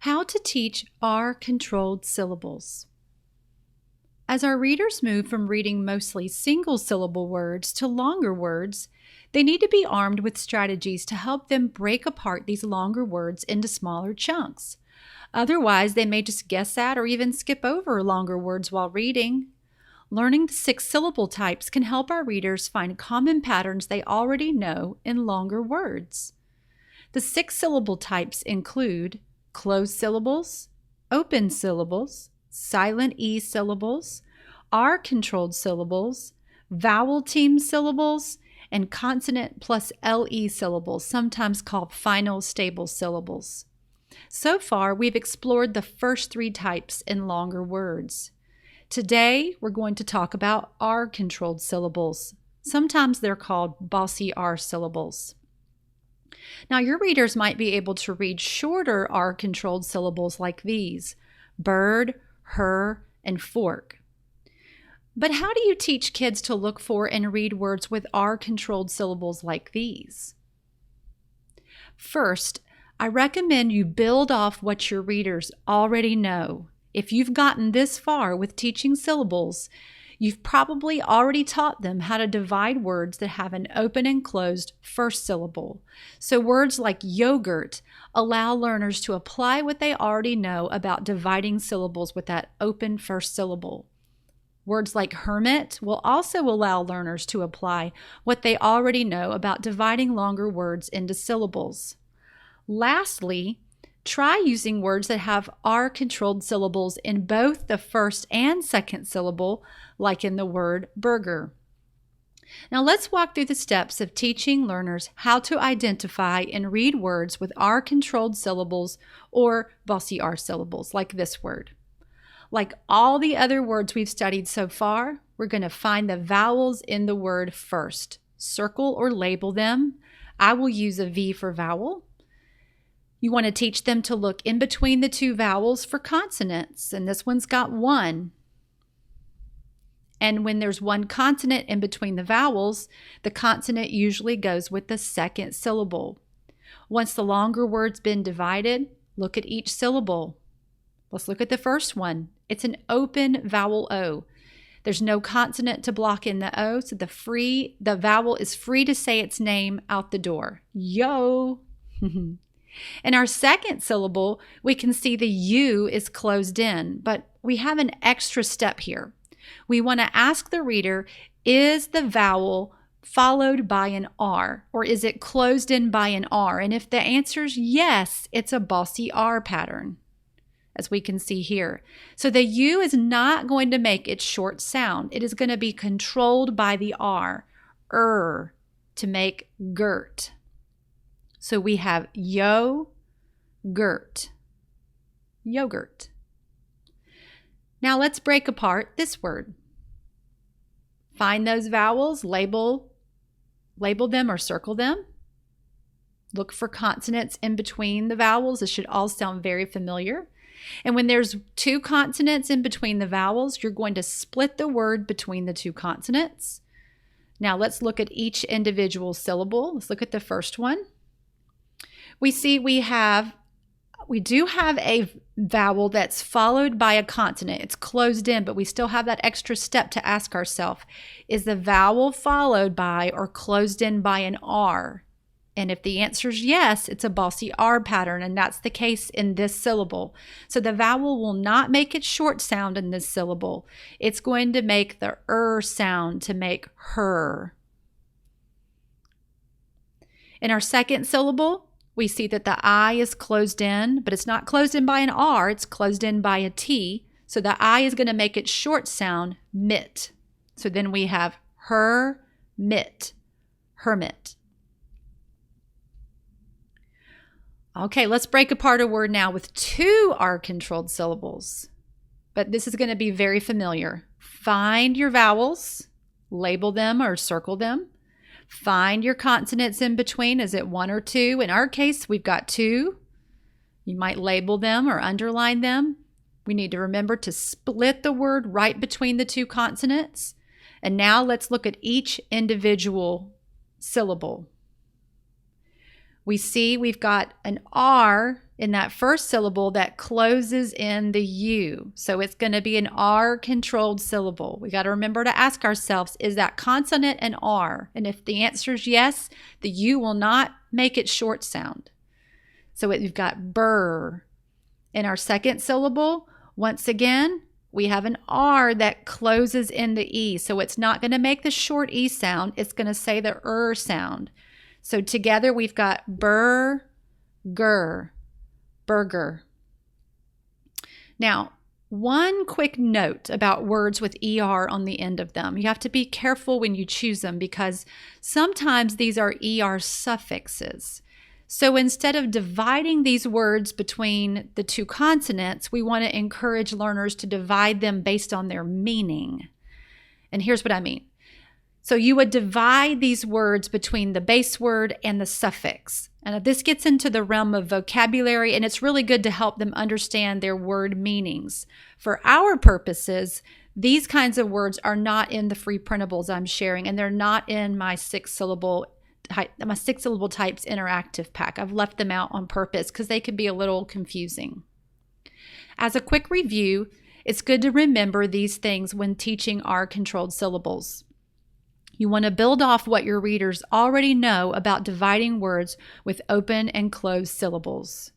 How to teach R-controlled syllables. As our readers move from reading mostly single-syllable words to longer words, they need to be armed with strategies to help them break apart these longer words into smaller chunks. Otherwise, they may just guess at or even skip over longer words while reading. Learning the 6 syllable types can help our readers find common patterns they already know in longer words. The 6 syllable types include closed syllables, open syllables, silent E syllables, R-controlled syllables, vowel team syllables, and consonant plus LE syllables, sometimes called final stable syllables. So far, we've explored the first 3 types in longer words. Today, we're going to talk about R-controlled syllables. Sometimes they're called bossy R syllables. Now, your readers might be able to read shorter R-controlled syllables like these: bird, her, and fork. But how do you teach kids to look for and read words with R-controlled syllables like these? First, I recommend you build off what your readers already know. If you've gotten this far with teaching syllables, you've probably already taught them how to divide words that have an open and closed first syllable. So words like yogurt allow learners to apply what they already know about dividing syllables with that open first syllable. Words like hermit will also allow learners to apply what they already know about dividing longer words into syllables. Lastly, try using words that have R-controlled syllables in both the first and second syllable, like in the word burger. Now let's walk through the steps of teaching learners how to identify and read words with R-controlled syllables or bossy R syllables, like this word. Like all the other words we've studied so far, we're going to find the vowels in the word first. Circle or label them. I will use a V for vowel. You want to teach them to look in between the 2 vowels for consonants, and this one's got 1. And when there's 1 consonant in between the vowels, the consonant usually goes with the second syllable. Once the longer word's been divided, look at each syllable. Let's look at the first one. It's an open vowel O. There's no consonant to block in the O, so the vowel is free to say its name out the door. Yo! In our second syllable, we can see the U is closed in, but we have an extra step here. We want to ask the reader, is the vowel followed by an R, or is it closed in by an R? And if the answer is yes, it's a bossy R pattern, as we can see here. So the U is not going to make its short sound. It is going to be controlled by the R, to make girt. So we have yo-gurt, yogurt. Now let's break apart this word. Find those vowels, label them or circle them. Look for consonants in between the vowels. This should all sound very familiar. And when there's 2 consonants in between the vowels, you're going to split the word between the 2 consonants. Now let's look at each individual syllable. Let's look at the first one. We see we do have a vowel that's followed by a consonant. It's closed in, but we still have that extra step to ask ourselves, is the vowel followed by or closed in by an R? And if the answer is yes, it's a bossy R pattern, and that's the case in this syllable. So the vowel will not make its short sound in this syllable. It's going to make the sound to make her. In our second syllable, we see that the I is closed in, but it's not closed in by an R, it's closed in by a T. So the I is going to make its short sound, mit. So then we have her, mit, hermit. Okay, let's break apart a word now with 2 R-controlled syllables. But this is going to be very familiar. Find your vowels, label them or circle them. Find your consonants in between. Is it 1 or 2? In our case, we've got 2. You might label them or underline them. We need to remember to split the word right between the 2 consonants. And now let's look at each individual syllable. We see we've got an R in that first syllable that closes in the U. So it's going to be an R-controlled syllable. We got to remember to ask ourselves, is that consonant an R? And if the answer is yes, the U will not make it short sound. So we've got burr. In our second syllable, once again, we have an R that closes in the E. So it's not going to make the short E sound. It's going to say the sound. So together we've got burger, burger. Now, one quick note about words with ER on the end of them. You have to be careful when you choose them because sometimes these are ER suffixes. So instead of dividing these words between the two consonants, we want to encourage learners to divide them based on their meaning. And here's what I mean. So you would divide these words between the base word and the suffix. And this gets into the realm of vocabulary, and it's really good to help them understand their word meanings. For our purposes, these kinds of words are not in the free printables I'm sharing, and they're not in my six-syllable types interactive pack. I've left them out on purpose because they can be a little confusing. As a quick review, it's good to remember these things when teaching R-controlled syllables. You want to build off what your readers already know about dividing words with open and closed syllables.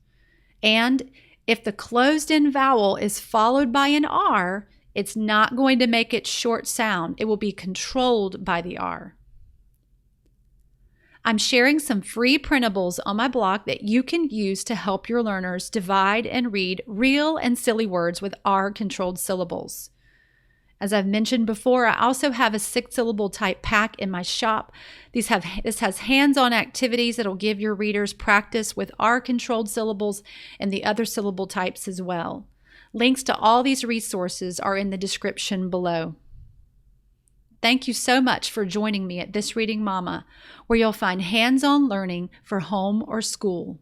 And if the closed-in vowel is followed by an R, it's not going to make it short sound. It will be controlled by the R. I'm sharing some free printables on my blog that you can use to help your learners divide and read real and silly words with R-controlled syllables. As I've mentioned before, I also have a 6-syllable type pack in my shop. This has hands-on activities that will give your readers practice with R-controlled syllables and the other syllable types as well. Links to all these resources are in the description below. Thank you so much for joining me at This Reading Mama, where you'll find hands-on learning for home or school.